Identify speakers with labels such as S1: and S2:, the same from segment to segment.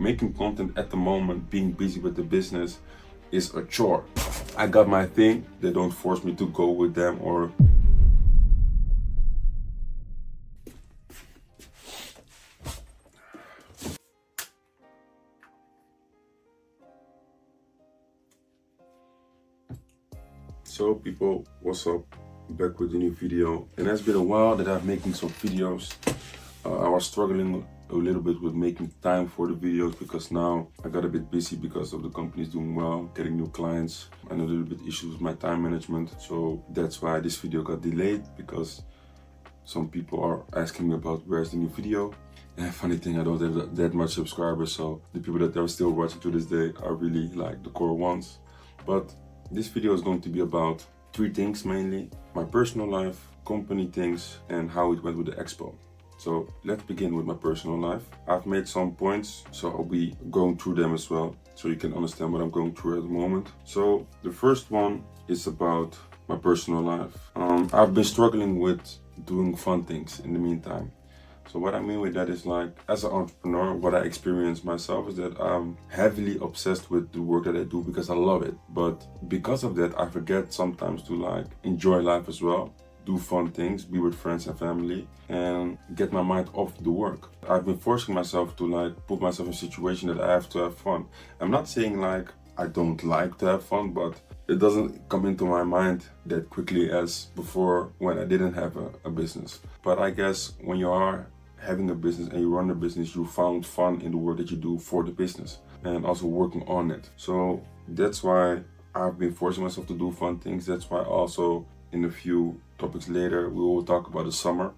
S1: making content at the moment, being busy with the business is a chore. I got my thing, they don't force me to go with them or So people, what's up? Back with a new video. And it's been a while that I'm making some videos. I was struggling a little bit with making time for the videos because now I got a bit busy because of the company's doing well, getting new clients, and a little bit issues with my time management. So that's why this video got delayed, because some people are asking me about where's the new video. And funny thing, I don't have that much subscribers, so the people that are still watching to this day are really like the core ones. But this video is going to be about 3 things mainly: my personal life, company things, and how it went with the expo. So let's begin with my personal life. I've made some points, so I'll be going through them as well, so you can understand what I'm going through at the moment. So the first one is about my personal life. I've been struggling with doing fun things in the meantime. So what I mean with that is, like, as an entrepreneur, what I experience myself is that I'm heavily obsessed with the work that I do because I love it. But because of that, I forget sometimes to like enjoy life as well, do fun things, be with friends and family, and get my mind off the work. I've been forcing myself to like put myself in a situation that I have to have fun. I'm not saying like I don't like to have fun, but it doesn't come into my mind that quickly as before when I didn't have a business. But I guess when you are having a business and you run a business, you found fun in the work that you do for the business and also working on it. So that's why I've been forcing myself to do fun things. That's why also in a few topics later we will talk about the summer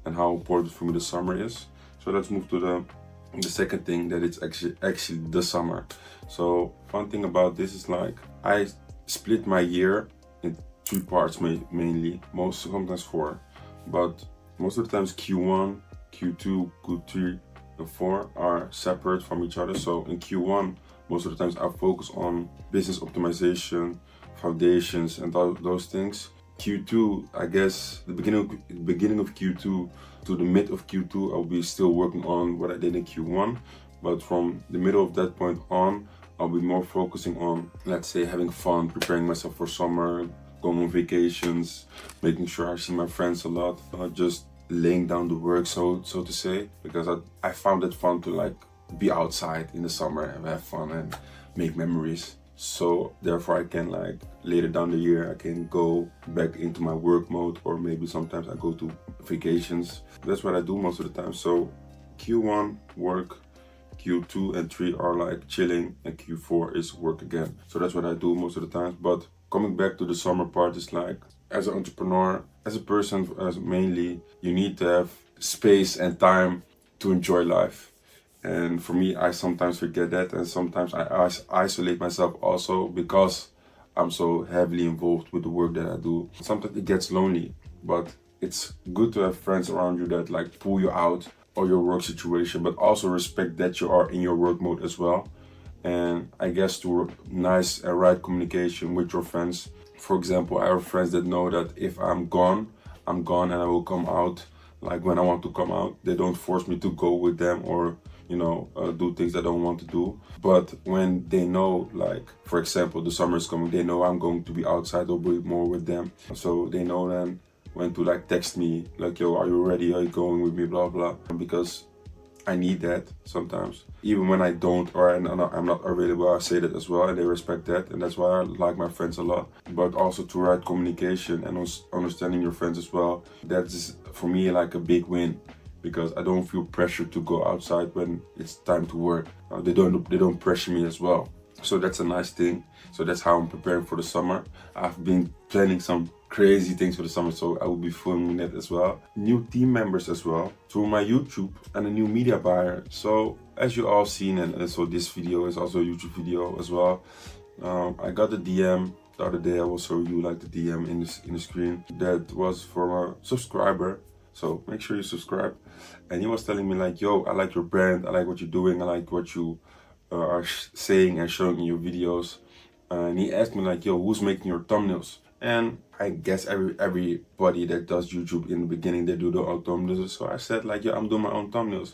S1: and how important for me the summer is. So let's move to the second thing, that it's actually the summer. So fun thing about this is, like, I split my year in 3 parts mainly, sometimes 4, but most of the times Q1, Q2, Q3 and 4 are separate from each other. So in Q1, most of the times I focus on business optimization, foundations and those things. Q2, I guess the beginning of Q2 to the mid of Q2, I'll be still working on what I did in Q1. But from the middle of that point on, I'll be more focusing on, let's say, having fun, preparing myself for summer, going on vacations, making sure I see my friends a lot, just laying down the work, so to say, because I found it fun to like be outside in the summer and have fun and make memories. So therefore I can, like, later down the year I can go back into my work mode, or maybe sometimes I go to vacations. That's what I do most of the time. So Q1 work, Q2 and 3 are like chilling, and Q4 is work again. So that's what I do most of the times. But coming back to the summer part is, like, as an entrepreneur, as a person, as mainly, you need to have space and time to enjoy life. And for me, I sometimes forget that, and sometimes I isolate myself also because I'm so heavily involved with the work that I do. Sometimes it gets lonely, but it's good to have friends around you that like pull you out of your work situation, but also respect that you are in your work mode as well. And I guess to nice and right communication with your friends. For example, I have friends that know that if I'm gone, and I will come out like when I want to come out. They don't force me to go with them or, you know, do things I don't want to do. But when they know, like, for example, the summer is coming, they know I'm going to be outside or be more with them. So they know then when to like text me, like, yo, are you ready? Are you going with me? Blah, blah. Because I need that sometimes. Even when I don't, or I'm not available, I say that as well, and they respect that. And that's why I like my friends a lot. But also to right communication and understanding your friends as well. That's for me like a big win, because I don't feel pressured to go outside when it's time to work. They don't pressure me as well. So that's a nice thing. So that's how I'm preparing for the summer. I've been planning some crazy things for the summer, so I will be filming that as well. New team members as well through my YouTube, and a new media buyer. So as you all seen, and so this video is also a YouTube video as well. I got the DM the other day. I will show you like the DM in the screen. That was from a subscriber. So make sure you subscribe. And he was telling me like, yo, I like your brand, I like what you're doing, I like what you are saying and showing in your videos. And he asked me like, yo, who's making your thumbnails? And I guess everybody that does YouTube in the beginning, they do their own thumbnails. So I said like, yo, I'm doing my own thumbnails.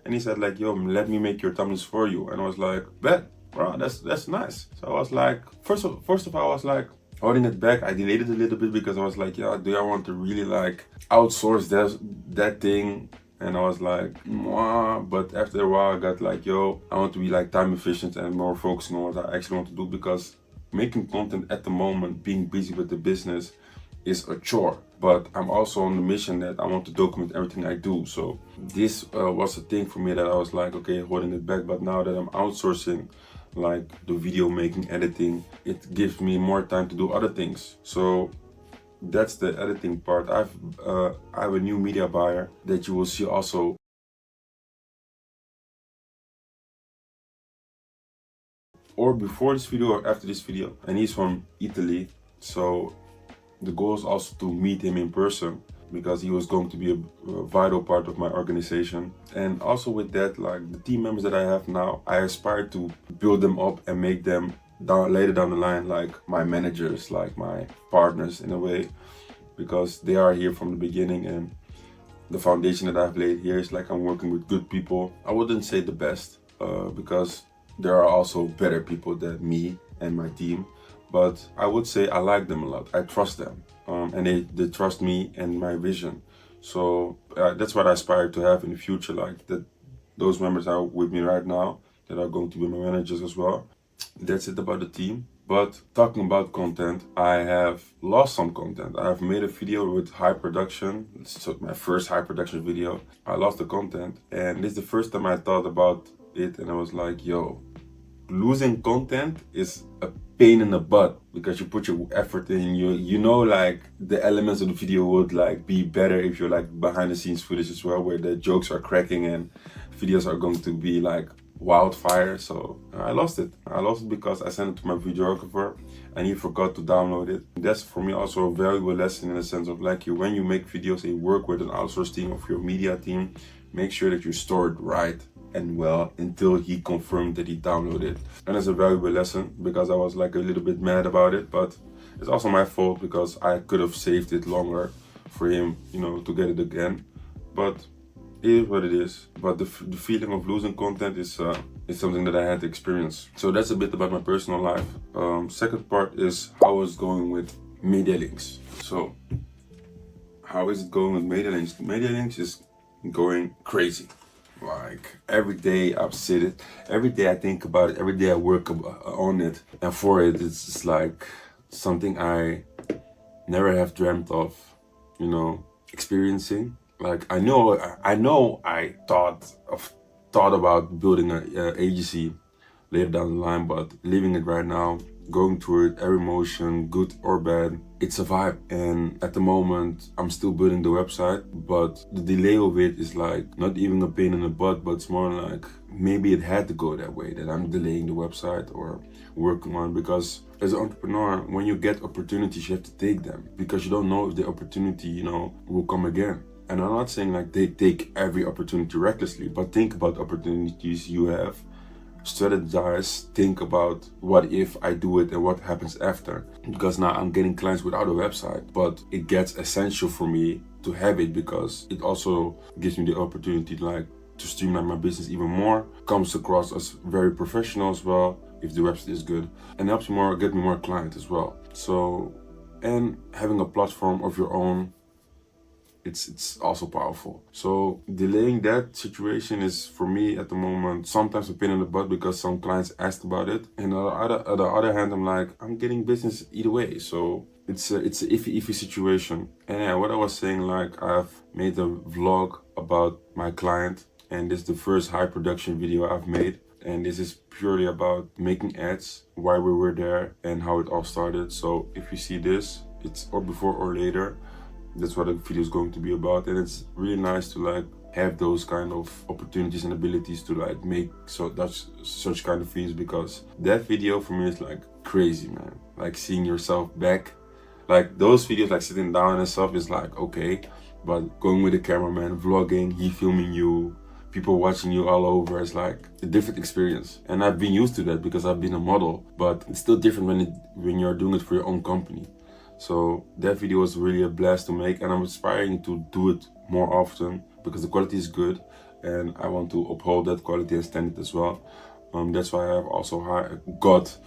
S1: And he said like, yo, let me make your thumbnails for you. And I was like, bet, bro, that's nice. So I was like, first of all, I was like holding it back. I delayed it a little bit because I was like, yeah, do I want to really like outsource that thing? And I was like, mwah. But after a while I got like, yo, I want to be like time efficient and more focusing on what I actually want to do, because making content at the moment, being busy with the business, is a chore. But I'm also on the mission that I want to document everything I do. So this was a thing for me that I was like, okay, holding it back. But now that I'm outsourcing like the video making, editing, it gives me more time to do other things. So that's the editing part. I have a new media buyer that you will see also or before this video or after this video, and he's from Italy. So the goal is also to meet him in person, because he was going to be a vital part of my organization. And also with that, like the team members that I have now, I aspire to build them up and make them later down the line like my managers, like my partners in a way, because they are here from the beginning. And the foundation that I've laid here is like I'm working with good people. I wouldn't say the best, because there are also better people than me and my team, but I would say I like them a lot. I trust them, and they trust me and my vision. So that's what I aspire to have in the future, like that those members are with me right now that are going to be my managers as well. That's it about the team. But talking about content, I have lost some content. I have made a video with high production. It's my first high production video. I lost the content, and this is the first time I thought about it, and I was like, yo, losing content is a pain in the butt, because you put your effort in, you know, like the elements of the video would like be better if you're like behind the scenes footage as well, where the jokes are cracking and videos are going to be like wildfire. So I lost it because I sent it to my videographer and he forgot to download it. That's for me also a valuable lesson, in the sense of like, when you make videos and you work with an outsourced team of your media team, make sure that you store it right and well until he confirmed that he downloaded it. And it's a valuable lesson, because I was like a little bit mad about it, but it's also my fault because I could have saved it longer for him, you know, to get it again. But it is what it is. But the feeling of losing content is something that I had to experience. So that's a bit about my personal life. Second part is how it's going with media links. So how is it going with media links? Media links is going crazy. Like every day I sit it, every day I think about it, every day I work on it, and for it, it's just like something I never have dreamt of, you know, experiencing. Like I thought about building an agency later down the line, but living it right now, going through it, every emotion, good or bad, it's a vibe. And at the moment, I'm still building the website, but the delay of it is like not even a pain in the butt, but it's more like maybe it had to go that way, that I'm delaying the website or working on, because as an entrepreneur, when you get opportunities, you have to take them, because you don't know if the opportunity, you know, will come again. And I'm not saying like they take every opportunity recklessly, but think about opportunities you have. Strategize, think about what if I do it and what happens after. Because now I'm getting clients without a website, but it gets essential for me to have it, because it also gives me the opportunity like to streamline my business even more. Comes across as very professional as well if the website is good, and helps me more, get me more clients as well. So, and having a platform of your own, it's also powerful. So delaying that situation is for me at the moment sometimes a pain in the butt, because some clients asked about it, and on the other hand, I'm like, I'm getting business either way. So it's a iffy situation. And yeah, what I was saying, like I've made a vlog about my client, and this is the first high production video I've made, and this is purely about making ads, why we were there and how it all started. So if you see this, it's or before or later. That's what the video is going to be about, and it's really nice to like have those kind of opportunities and abilities to like make such kind of videos, because that video for me is like crazy, man. Like seeing yourself back, like those videos, like sitting down and stuff is like okay, but going with the cameraman, vlogging, he filming you, people watching you all over, is like a different experience. And I've been used to that because I've been a model, but it's still different when you're doing it for your own company. So that video was really a blast to make, and I'm aspiring to do it more often because the quality is good. and I want to uphold that quality and standard as well. That's why I've also got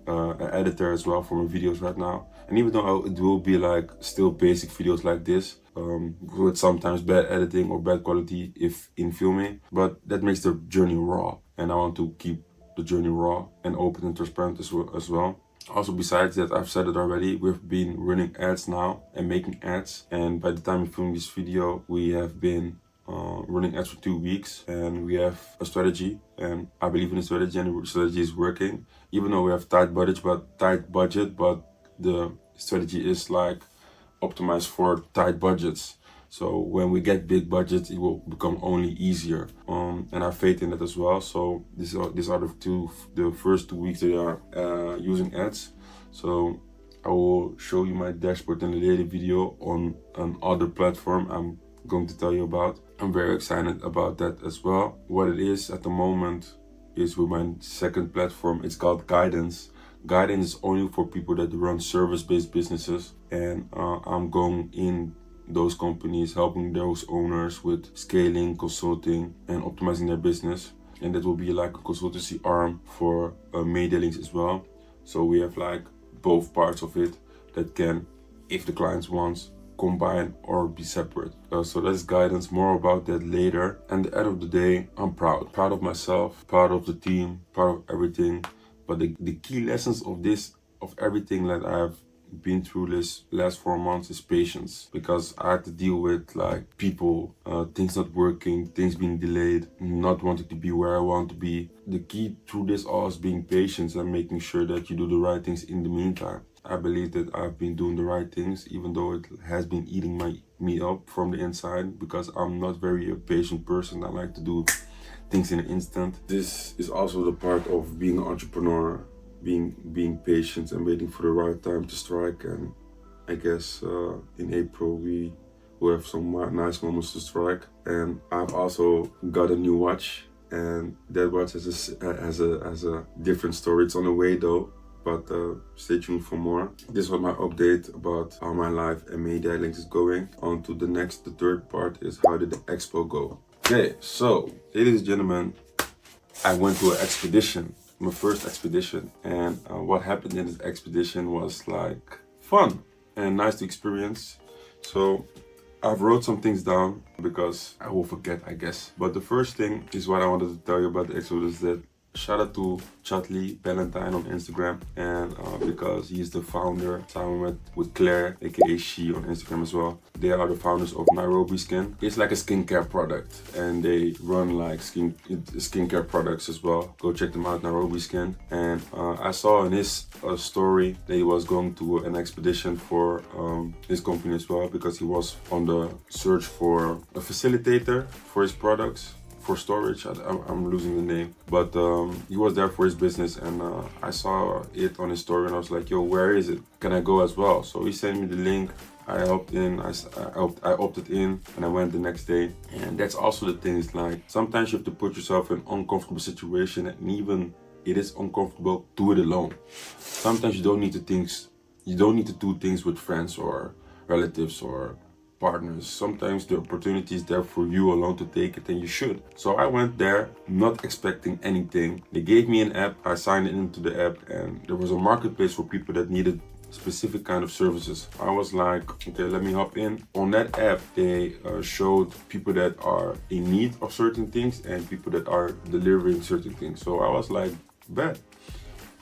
S1: an editor as well for my videos right now. And even though it will be like still basic videos like this, with sometimes bad editing or bad quality if in filming, but that makes the journey raw, and I want to keep the journey raw and open and transparent as well. Also, besides that, I've said it already, we've been running ads now and making ads, and by the time we film this video, we have been running ads for 2 weeks, and we have a strategy, and I believe in the strategy, and the strategy is working. Even though we have tight budget, but the strategy is like optimized for tight budgets. So when we get big budgets, it will become only easier. And I have faith in that as well. So these are the first 2 weeks that are using ads. So I will show you my dashboard in a later video on another platform I'm going to tell you about. I'm very excited about that as well. What it is at the moment is with my second platform. It's called Guidance. Guidance is only for people that run service-based businesses, and I'm going in those companies, helping those owners with scaling, consulting, and optimizing their business. And that will be like a consultancy arm for media links as well. So we have like both parts of it that can, if the clients wants, combine or be separate. So that's Guidance, more about that later. And at the end of the day, I'm proud of myself, proud of the team, proud of everything. But the key lessons of everything that I've been through this last 4 months is patience, because I had to deal with like people, things not working, things being delayed, not wanting to be where I want to be. The key through this all is being patient and making sure that you do the right things in the meantime. I believe that I've been doing the right things, even though it has been eating me up from the inside, because I'm not very a patient person. I like to do things in an instant. This is also the part of being an entrepreneur, being patient and waiting for the right time to strike. And I guess in April we will have some nice moments to strike. And I've also got a new watch, and that watch has a different story. It's on the way though, but stay tuned for more. This was my update about how my life and media links is going. On to the third part is how did the expo go? Okay, so ladies and gentlemen, I went to an expedition, my first expedition, and what happened in this expedition was like fun and nice to experience. So I've wrote some things down because I will forget, I guess. But the first thing is what I wanted to tell you about the expo is that shout out to Chatley Valentine on Instagram, and because he's the founder, Simon with Claire, aka She, on Instagram as well. They are the founders of Nairobi Skin. It's like a skincare product, and they run like skincare products as well. Go check them out, Nairobi Skin. And I saw in his story that he was going to an expedition for his company as well, because he was on the search for a facilitator for his products. For storage, I'm losing the name, but he was there for his business, and I saw it on his story, and I was like, yo, where is it? Can I go as well? So he sent me the link. I opted in, and I went the next day. And that's also the thing, is like sometimes you have to put yourself in an uncomfortable situation, and even it is uncomfortable, do it alone. Sometimes you don't need to do things with friends or relatives or partners. Sometimes the opportunity is there for you alone to take it, and you should. So I went there not expecting anything. They gave me an app, I signed into the app, and there was a marketplace for people that needed specific kind of services. I was like, okay, let me hop in. On that app, they showed people that are in need of certain things and people that are delivering certain things. So I was like, bet.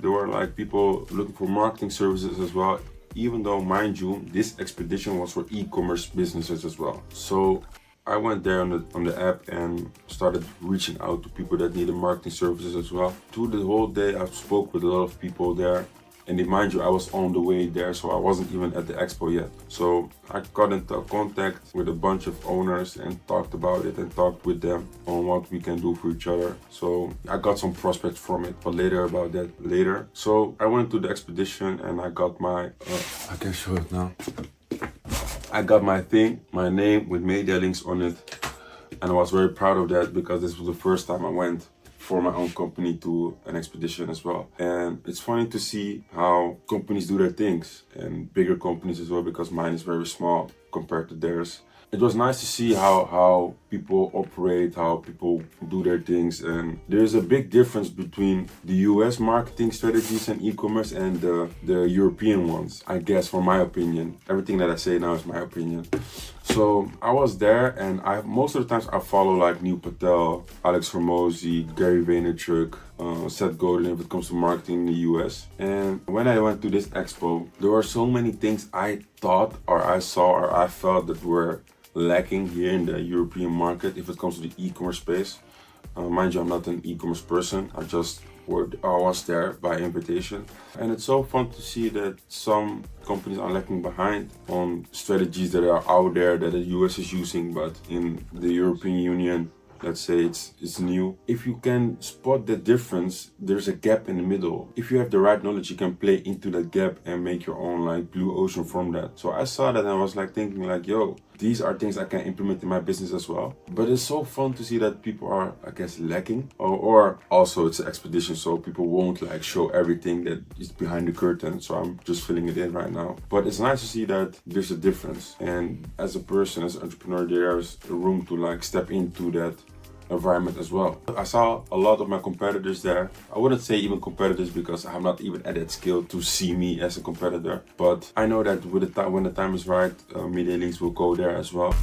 S1: There were like people looking for marketing services as well, even though, mind you, this expedition was for e-commerce businesses as well. So I went there on the app and started reaching out to people that needed marketing services as well. Through the whole day, I spoke with a lot of people there. And mind you, I was on the way there, so I wasn't even at the expo yet. So I got into contact with a bunch of owners and talked about it and talked with them on what we can do for each other. So I got some prospects from it, but about that later. So I went to the expedition and I got my, I can show it now. I got my thing, my name with media links on it. And I was very proud of that, because this was the first time I went for my own company to an expedition as well. And it's funny to see how companies do their things, and bigger companies as well, because mine is very small compared to theirs. it was nice to see how people operate, how people do their things, and there's a big difference between the US marketing strategies and e-commerce and the European ones, I guess, for my opinion. Everything that I say now is my opinion. So I was there, and I most of the times I follow like Neil Patel, Alex Hormozy, Gary Vaynerchuk, Seth Godin if it comes to marketing in the US. And when I went to this expo, there were so many things I thought or I saw or I felt that were lacking here in the European market if it comes to the e-commerce space. Mind you, I'm not an e-commerce person. I was there by invitation. And it's so fun to see that some companies are lagging behind on strategies that are out there that the US is using, but in the European Union, let's say it's new. If you can spot the difference, there's a gap in the middle. If you have the right knowledge, you can play into that gap and make your own like blue ocean from that. So I saw that and I was like thinking like, yo, these are things I can implement in my business as well. But it's so fun to see that people are, I guess, lacking. Or also it's an expedition, so people won't like show everything that is behind the curtain. So I'm just filling it in right now. But it's nice to see that there's a difference. And as a person, as an entrepreneur, there's a room to like step into that environment as well. I saw a lot of my competitors there. I wouldn't say even competitors because I'm not even at that skill to see me as a competitor. But I know that with the time, when the time is right, Media Links will go there as well.